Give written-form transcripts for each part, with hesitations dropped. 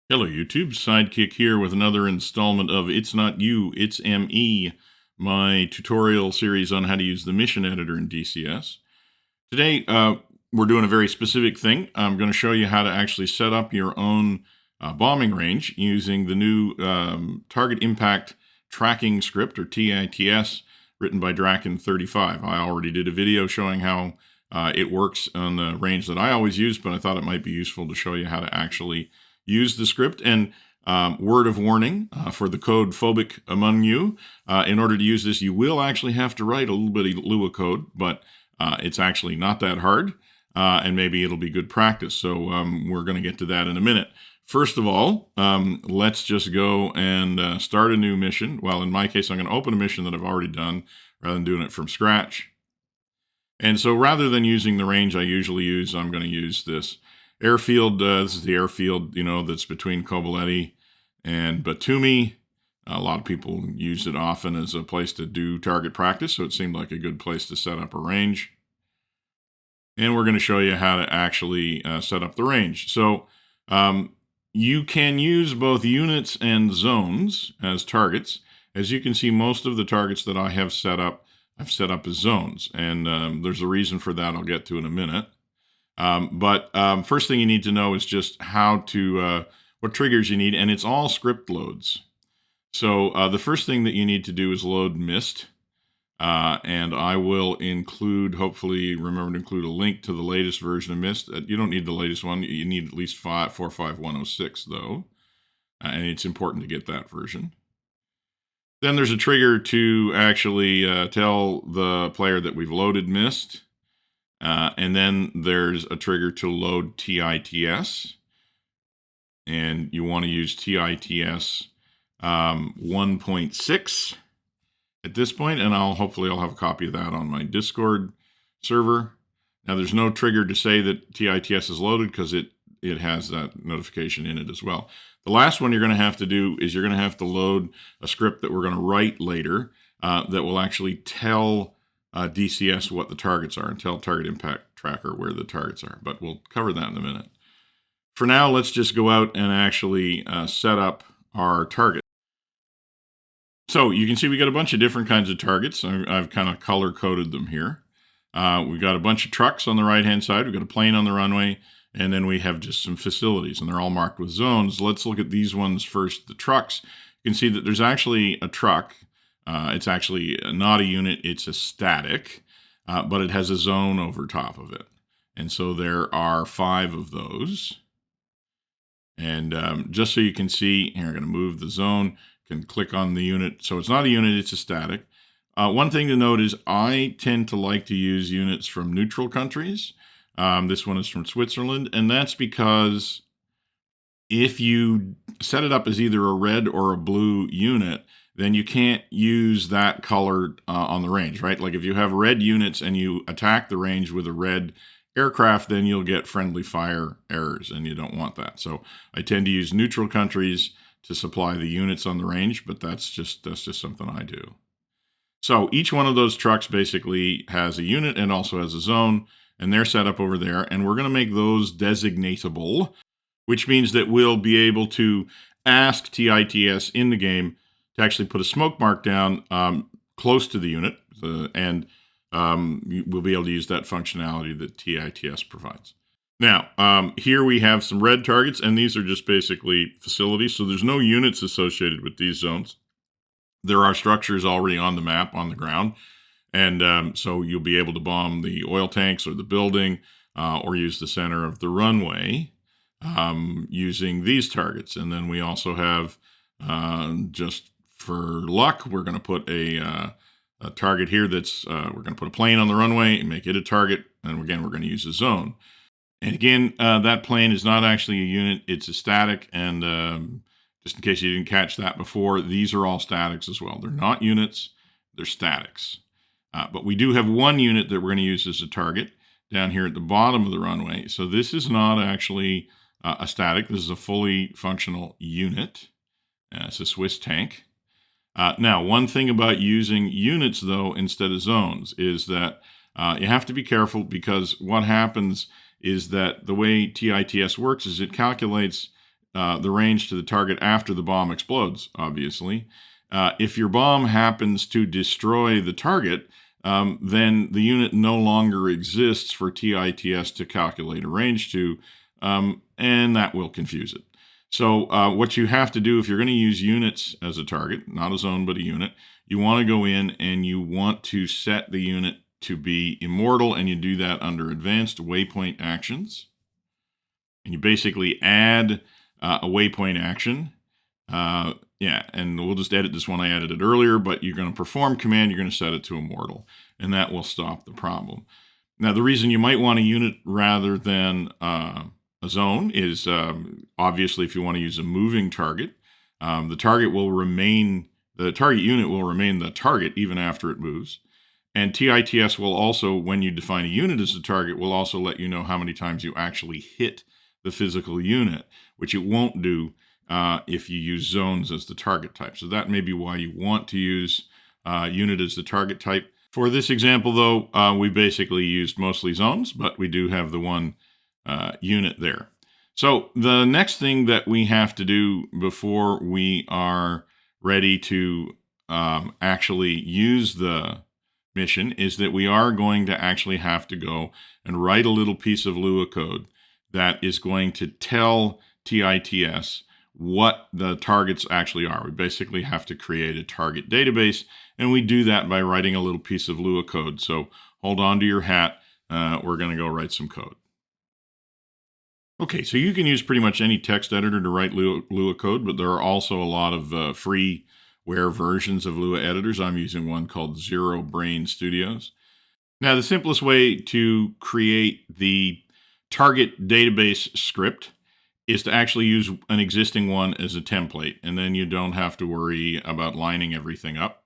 Hello, YouTube. Sidekick here with another installment of It's Not You, It's ME, my tutorial series on how to use the mission editor in DCS. Today, we're doing a very specific thing. I'm going to show you how to actually set up your own bombing range using the new Target Impact Tracking Script, or TITS, written by Draken35. I already did a video showing how it works on the range that I always use, but I thought it might be useful to show you how to actually use the script. And word of warning for the code phobic among you, in order to use this, you will actually have to write a little bit of Lua code, but it's actually not that hard, and maybe it'll be good practice. So we're going to get to that in a minute. First of all, let's just go and start a new mission. Well, in my case, I'm going to open a mission that I've already done rather than doing it from scratch. And so rather than using the range I usually use, I'm going to use this airfield. This is the airfield, that's between Kobaleti and Batumi. A lot of people use it often as a place to do target practice, so it seemed like a good place to set up a range. And we're going to show you how to actually set up the range. So you can use both units and zones as targets. As you can see, most of the targets that I have set up, I've set up as zones. And there's a reason for that I'll get to in a minute. But first thing you need to know is just how to, what triggers you need, and it's all script loads. So the first thing that you need to do is load Mist, and I will include, hopefully remember to include a link to the latest version of Mist. You don't need the latest one. You need at least 45106 though, and it's important to get that version. Then there's a trigger to actually tell the player that we've loaded Mist. And then there's a trigger to load TITS, and you want to use TITS 1.6 at this point, and hopefully I'll have a copy of that on my Discord server. Now there's no trigger to say that TITS is loaded because it has that notification in it as well. The last one you're going to have to do is you're going to have to load a script that we're going to write later that will actually tell DCS what the targets are and tell Target Impact Tracker where the targets are, but we'll cover that in a minute. For now, let's just go out and actually set up our target. So you can see we got a bunch of different kinds of targets. I've kind of color-coded them here. We've got a bunch of trucks on the right-hand side. We've got a plane on the runway, and then we have just some facilities, and they're all marked with zones. Let's look at these ones first, the trucks. You can see that there's actually a truck. It's actually not a unit, it's a static, but it has a zone over top of it. And so there are 5 of those. And just so you can see, here I'm going to move the zone, can click on the unit. So it's not a unit, it's a static. One thing to note is I tend to like to use units from neutral countries. This one is from Switzerland, and that's because if you set it up as either a red or a blue unit, then you can't use that color on the range, right? Like if you have red units and you attack the range with a red aircraft, then you'll get friendly fire errors, and you don't want that. So I tend to use neutral countries to supply the units on the range, but that's just something I do. So each one of those trucks basically has a unit and also has a zone, and they're set up over there, and we're going to make those designatable, which means that we'll be able to ask TITS in the game to actually put a smoke mark down close to the unit, and we'll be able to use that functionality that TITS provides. Now, here we have some red targets, and these are just basically facilities, so there's no units associated with these zones. There are structures already on the map, on the ground, and so you'll be able to bomb the oil tanks or the building or use the center of the runway using these targets. And then we also have, just for luck, we're going to put a target here that's, we're going to put a plane on the runway and make it a target. And again, we're going to use a zone. And again, that plane is not actually a unit, it's a static. And just in case you didn't catch that before, these are all statics as well. They're not units, they're statics. But we do have one unit that we're going to use as a target down here at the bottom of the runway. So this is not actually a static. This is a fully functional unit. It's a Swiss tank. Now, one thing about using units, though, instead of zones is that you have to be careful, because what happens is that the way TITS works is it calculates the range to the target after the bomb explodes, obviously. If your bomb happens to destroy the target, then the unit no longer exists for TITS to calculate a range to, and that will confuse it. So what you have to do if you're going to use units as a target, not a zone, but a unit, you want to go in and you want to set the unit to be immortal, and you do that under Advanced Waypoint Actions. And you basically add a waypoint action. Yeah, and we'll just edit this one. I added it earlier, but you're going to perform command. You're going to set it to immortal, and that will stop the problem. Now, the reason you might want a unit rather than a zone is obviously if you want to use a moving target, the target unit will remain the target even after it moves. And TITS will also, when you define a unit as a target, will also let you know how many times you actually hit the physical unit, which it won't do if you use zones as the target type. So that may be why you want to use unit as the target type. For this example, though, we basically used mostly zones, but we do have the one unit there. So the next thing that we have to do before we are ready to actually use the mission is that we are going to actually have to go and write a little piece of Lua code that is going to tell TITS what the targets actually are. We basically have to create a target database, and we do that by writing a little piece of Lua code. So hold on to your hat. We're going to go write some code. Okay, so you can use pretty much any text editor to write Lua code, but there are also a lot of freeware versions of Lua editors. I'm using one called Zero Brain Studios. Now, the simplest way to create the target database script is to actually use an existing one as a template, and then you don't have to worry about lining everything up.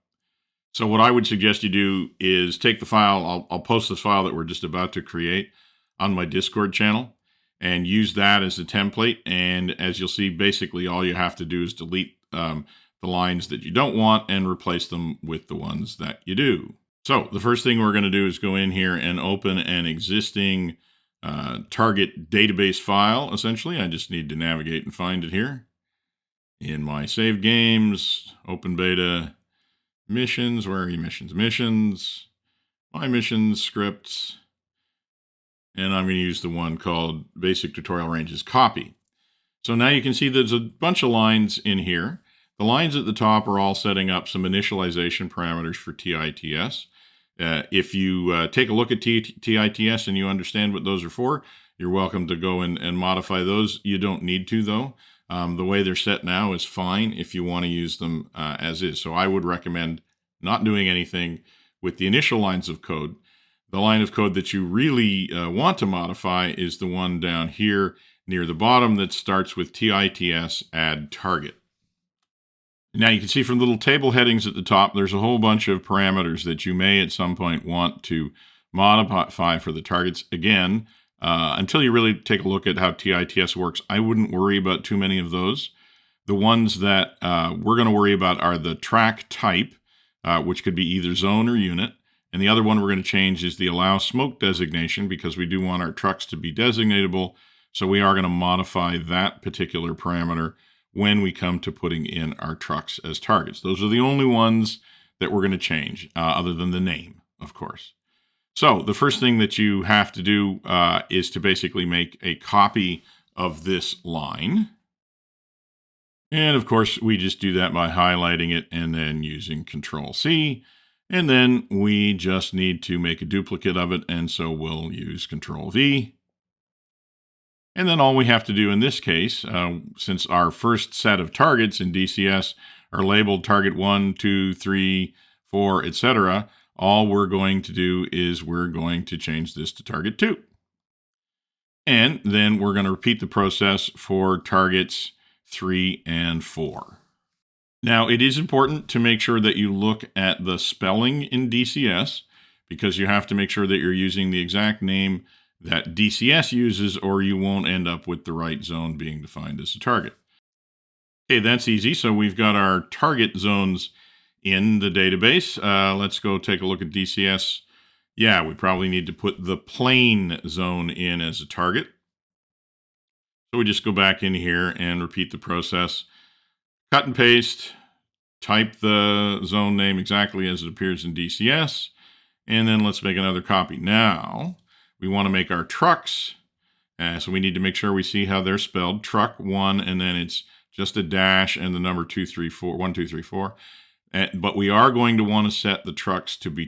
So what I would suggest you do is take the file, I'll post this file that we're just about to create on my Discord channel, and use that as a template. And as you'll see, basically all you have to do is delete the lines that you don't want and replace them with the ones that you do. So the first thing we're going to do is go in here and open an existing target database file, essentially. I just need to navigate and find it here. In my saved games, open beta, missions, where are you? Missions, my missions, scripts, and I'm going to use the one called Basic Tutorial Ranges Copy. So now you can see there's a bunch of lines in here. The lines at the top are all setting up some initialization parameters for TITS. If you take a look at TITS and you understand what those are for, you're welcome to go and modify those. You don't need to, though. The way they're set now is fine if you want to use them as is. So I would recommend not doing anything with the initial lines of code. The line of code that you really want to modify is the one down here near the bottom that starts with TITS add target. Now you can see from the little table headings at the top, there's a whole bunch of parameters that you may at some point want to modify for the targets. Again, until you really take a look at how TITS works, I wouldn't worry about too many of those. The ones that we're going to worry about are the track type, which could be either zone or unit. And the other one we're going to change is the allow smoke designation, because we do want our trucks to be designatable. So we are going to modify that particular parameter when we come to putting in our trucks as targets. Those are the only ones that we're going to change, other than the name, of course. So the first thing that you have to do is to basically make a copy of this line. And of course, we just do that by highlighting it and then using Control-C. And then we just need to make a duplicate of it, and so we'll use Control-V. And then all we have to do in this case, since our first set of targets in DCS are labeled target 1, 2, 3, 4, etc., all we're going to do is we're going to change this to target 2. And then we're going to repeat the process for targets 3 and 4. Now, it is important to make sure that you look at the spelling in DCS, because you have to make sure that you're using the exact name that DCS uses, or you won't end up with the right zone being defined as a target. Okay, that's easy. So we've got our target zones in the database. Let's go take a look at DCS. Yeah, we probably need to put the plane zone in as a target. So we just go back in here and repeat the process. Cut and paste, type the zone name exactly as it appears in DCS, and then let's make another copy. Now, we want to make our trucks, so we need to make sure we see how they're spelled. Truck 1, and then it's just a dash and the number 1, 2, 3, 4. But we are going to want to set the trucks to be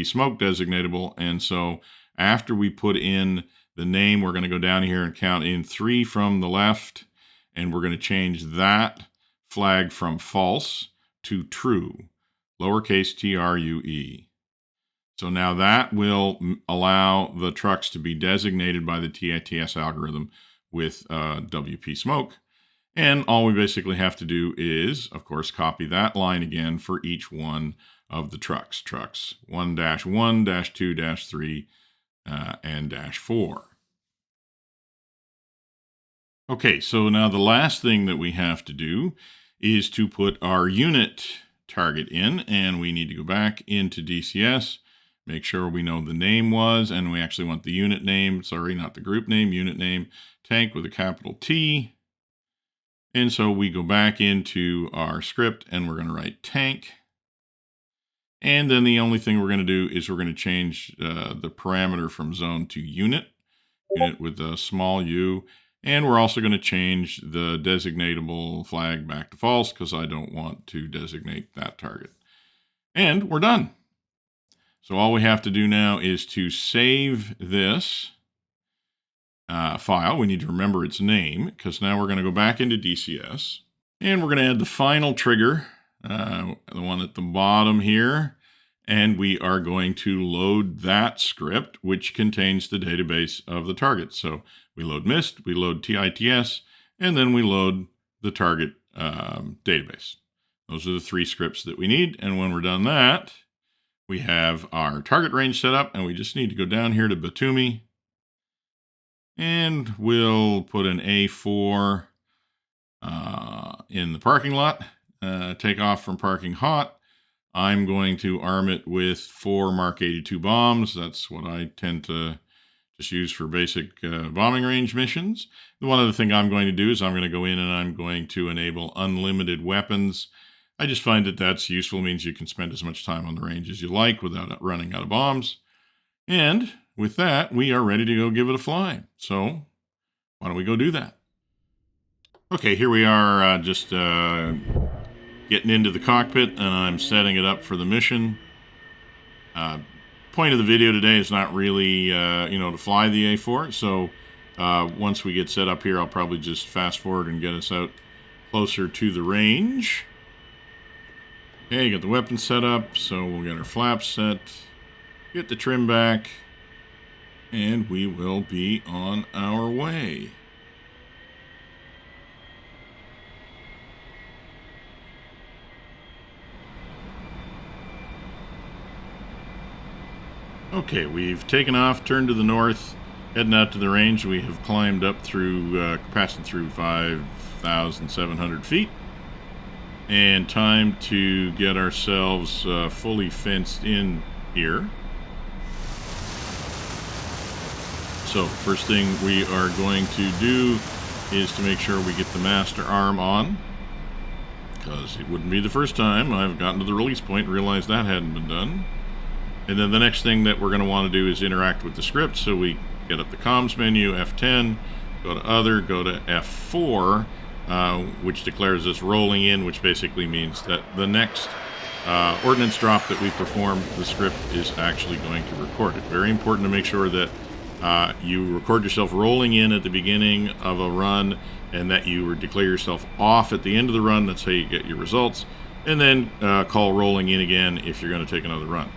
smoke designatable, and so after we put in the name, we're going to go down here and count in 3 from the left, and we're going to change that flag from false to true, lowercase true. So now that will allow the trucks to be designated by the TITS algorithm with WP smoke. And all we basically have to do is, of course, copy that line again for each one of the trucks. Trucks 1-1, -2, -3, and -4. Okay, so now the last thing that we have to do is to put our unit target in, and we need to go back into DCS, make sure we know the name was, and we actually want the unit name, sorry, not the group name, unit name, tank with a capital T. And so we go back into our script and we're going to write tank. And then the only thing we're going to do is we're going to change the parameter from zone to unit with a small u. And we're also going to change the designatable flag back to false because I don't want to designate that target. And we're done. So all we have to do now is to save this file. We need to remember its name because now we're going to go back into DCS and we're going to add the final trigger, the one at the bottom here, and we are going to load that script which contains the database of the target. So we load MIST, we load TITS, and then we load the target database. Those are the 3 scripts that we need, and when we're done that, we have our target range set up, and we just need to go down here to Batumi, and we'll put an A4 in the parking lot, take off from parking hot. I'm going to arm it with 4 Mark 82 bombs. That's what I tend to just use for basic bombing range missions. One other thing I'm going to do is I'm going to go in and I'm going to enable unlimited weapons. I just find that that's useful. It means you can spend as much time on the range as you like without running out of bombs. And with that, we are ready to go give it a fly. So why don't we go do that? Okay, here we are just getting into the cockpit, and I'm setting it up for the mission. Point of the video today is not really, to fly the A4. So once we get set up here, I'll probably just fast forward and get us out closer to the range. Okay, got the weapon set up, so we'll get our flaps set, get the trim back, and we will be on our way. Okay, we've taken off, turned to the north, heading out to the range. We have climbed up through, passing through 5,700 feet. And time to get ourselves fully fenced in here. So first thing we are going to do is to make sure we get the master arm on, because it wouldn't be the first time I've gotten to the release point and realized that hadn't been done. And then the next thing that we're going to want to do is interact with the script. So we get up the comms menu, F10, go to other, go to F4, which declares us rolling in, which basically means that the next ordnance drop that we perform, the script is actually going to record it. Very important to make sure that you record yourself rolling in at the beginning of a run, and that you declare yourself off at the end of the run. That's how you get your results. And then call rolling in again if you're going to take another run.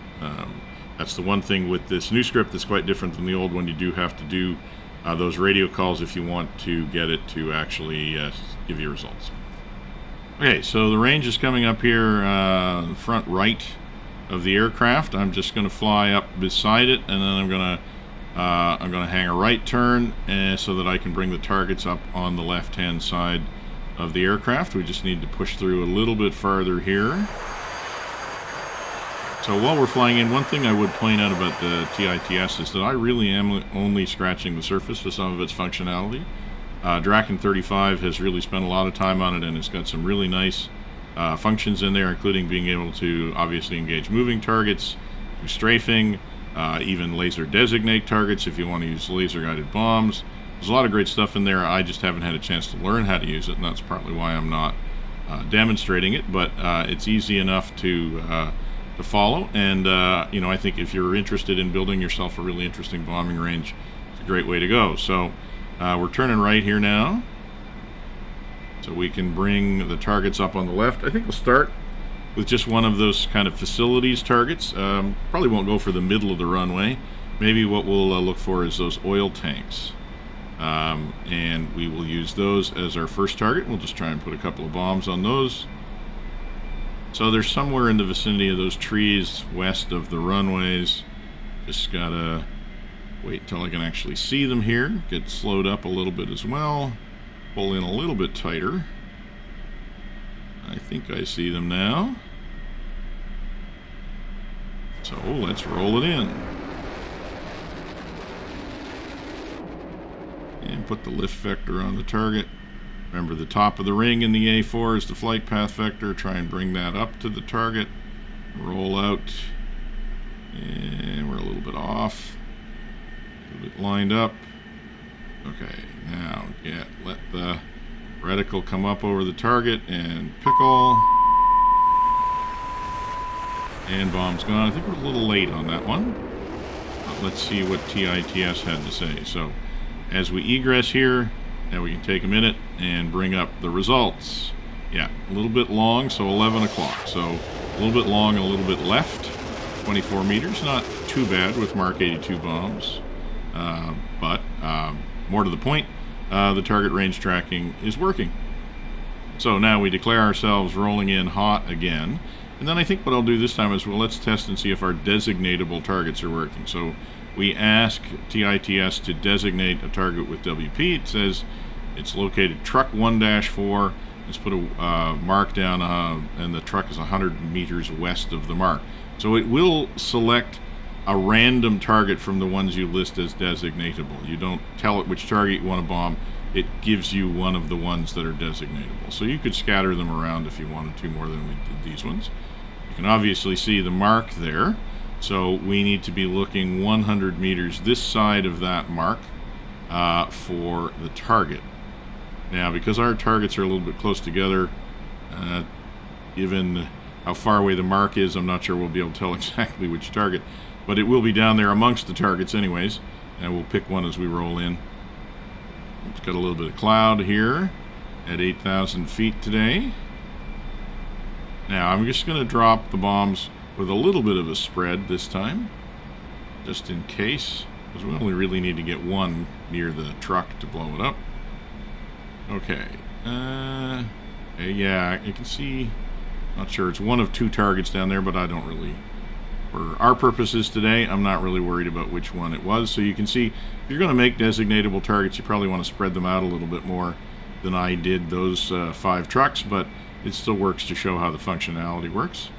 That's the one thing with this new script that's quite different than the old one. You do have to do those radio calls if you want to get it to actually give you results. Okay, so the range is coming up here front right of the aircraft. I'm just going to fly up beside it, and then I'm going to hang a right turn so that I can bring the targets up on the left-hand side of the aircraft. We just need to push through a little bit farther here. So while we're flying in, one thing I would point out about the TITS is that I really am only scratching the surface of some of its functionality. Draken 35 has really spent a lot of time on it, and it's got some really nice functions in there, including being able to obviously engage moving targets, do strafing, even laser designate targets if you want to use laser guided bombs. There's a lot of great stuff in there. I just haven't had a chance to learn how to use it, and that's partly why I'm not demonstrating it, but it's easy enough to follow. And I think if you're interested in building yourself a really interesting bombing range, it's a great way to go. So we're turning right here now, so we can bring the targets up on the left. I think we'll start with just one of those kind of facilities targets. Probably won't go for the middle of the runway. Maybe what we'll look for is those oil tanks. And we will use those as our first target. We'll just try and put a couple of bombs on those. So they're somewhere in the vicinity of those trees west of the runways. Just gotta wait until I can actually see them here. Get slowed up a little bit as well. Pull in a little bit tighter. I think I see them now. So let's roll it in. And put the lift vector on the target. Remember, the top of the ring in the A4 is the flight path vector. Try and bring that up to the target. Roll out. And we're a little bit off. A little bit lined up. Okay, now let the reticle come up over the target and pickle. And bomb's gone. I think we're a little late on that one. But let's see what TITS had to say. So as we egress here, now we can take a minute and bring up the results. Yeah, a little bit long, so 11 o'clock. So a little bit long and a little bit left. 24 meters, not too bad with Mark 82 bombs. But more to the point, the target range tracking is working. So now we declare ourselves rolling in hot again. And then I think what I'll do this time is, well, let's test and see if our designatable targets are working. So we ask TITS to designate a target with WP. It says it's located truck 1-4. Let's put a mark down, and the truck is 100 meters west of the mark. So it will select a random target from the ones you list as designatable. You don't tell it which target you want to bomb. It gives you one of the ones that are designatable. So you could scatter them around if you wanted to, more than we did these ones. You can obviously see the mark there. So we need to be looking 100 meters this side of that mark for the target. Now, because our targets are a little bit close together, given how far away the mark is, I'm not sure we'll be able to tell exactly which target, but it will be down there amongst the targets anyways, and we'll pick one as we roll in. It's got a little bit of cloud here at 8,000 feet today. Now, I'm just going to drop the bombs with a little bit of a spread this time, just in case, because we only really need to get one near the truck to blow it up. Okay, yeah, you can see, not sure, it's one of two targets down there, but I don't really, for our purposes today, I'm not really worried about which one it was. So you can see, if you're going to make designatable targets, you probably want to spread them out a little bit more than I did those 5 trucks, but it still works to show how the functionality works.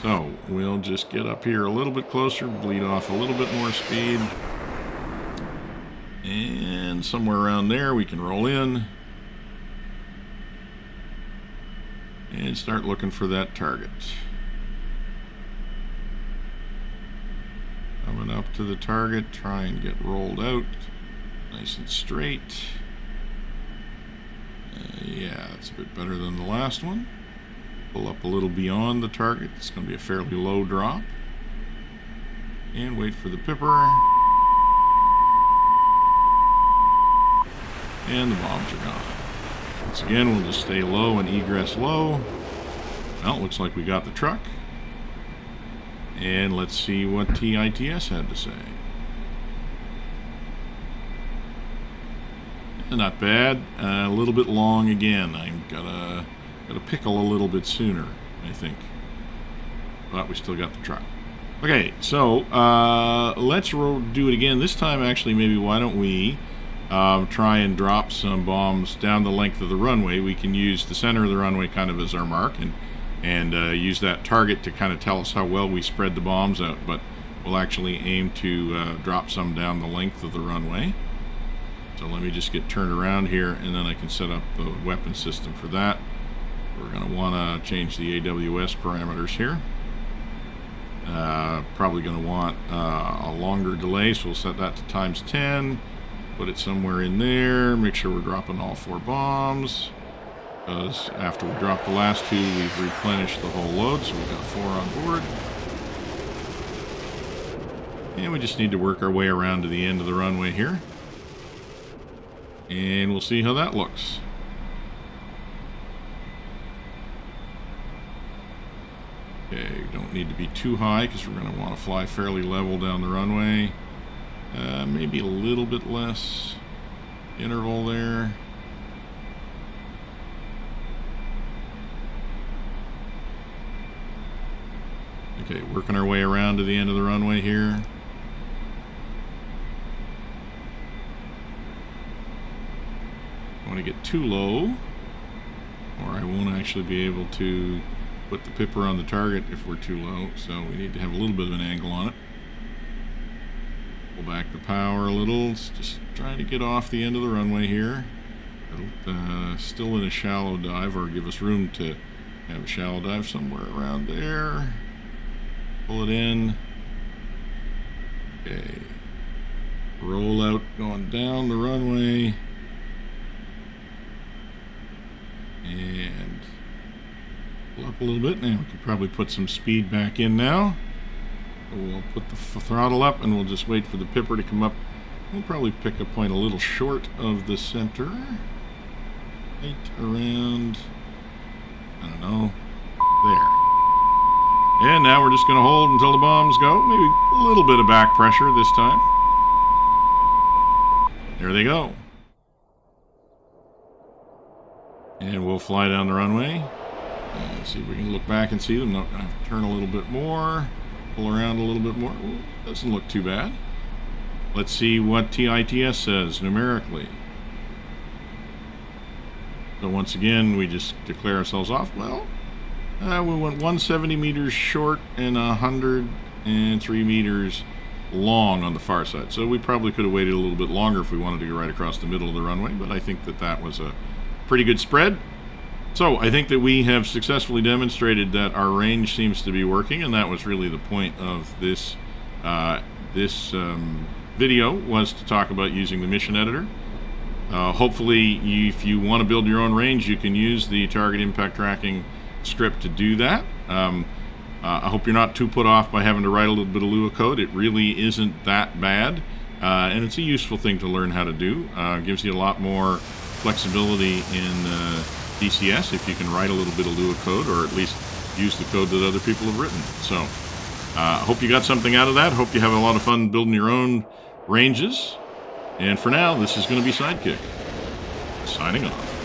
So we'll just get up here a little bit closer, bleed off a little bit more speed. And somewhere around there we can roll in and start looking for that target. Coming up to the target, try and get rolled out nice and straight. Yeah, that's a bit better than the last one. Pull up a little beyond the target. It's going to be a fairly low drop. And wait for the pipper. And the bombs are gone. Once again, we'll just stay low and egress low. Well, looks like we got the truck. And let's see what TITS had to say. Not bad. A little bit long again. I'm gotta pickle a little bit sooner, I think. But we still got the truck. Okay, so let's do it again. This time, actually, maybe why don't we try and drop some bombs down the length of the runway. We can use the center of the runway kind of as our mark, and use that target to kind of tell us how well we spread the bombs out. But we'll actually aim to drop some down the length of the runway. So let me just get turned around here, and then I can set up the weapon system for that. We're going to want to change the AWS parameters here. Probably going to want a longer delay, so we'll set that to ×10. Put it somewhere in there. Make sure we're dropping all 4 bombs. Because after we drop the last 2, we've replenished the whole load, so we've got 4 on board. And we just need to work our way around to the end of the runway here. And we'll see how that looks. Okay, don't need to be too high because we're going to want to fly fairly level down the runway. Maybe a little bit less interval there. Okay, working our way around to the end of the runway here. Don't want to get too low, or I won't actually be able to put the pipper on the target if we're too low, so we need to have a little bit of an angle on it. Pull back the power a little. It's just trying to get off the end of the runway here. Still in a shallow dive, or give us room to have a shallow dive somewhere around there. Pull it in. Okay. Roll out, going down the runway. And pull up a little bit. Now we can probably put some speed back in now. We'll put the throttle up and we'll just wait for the pipper to come up. We'll probably pick a point a little short of the center. Right around, I don't know, there. And now we're just going to hold until the bombs go. Maybe a little bit of back pressure this time. There they go. And we'll fly down the runway. See if we can look back and see them. Not going to turn a little bit more. Pull around a little bit more. Ooh, doesn't look too bad. Let's see what TITS says numerically. So once again, we just declare ourselves off. Well, we went 170 meters short and 103 meters long on the far side. So we probably could have waited a little bit longer if we wanted to go right across the middle of the runway, but I think that that was a pretty good spread. So I think that we have successfully demonstrated that our range seems to be working, and that was really the point of this video, was to talk about using the mission editor. Hopefully, if you want to build your own range, you can use the target impact tracking script to do that. I hope you're not too put off by having to write a little bit of Lua code. It really isn't that bad, and it's a useful thing to learn how to do. Gives you a lot more flexibility in DCS if you can write a little bit of Lua code, or at least use the code that other people have written. So I hope you got something out of that. Hope you have a lot of fun building your own ranges. And for now, this is going to be Sidekick, signing off.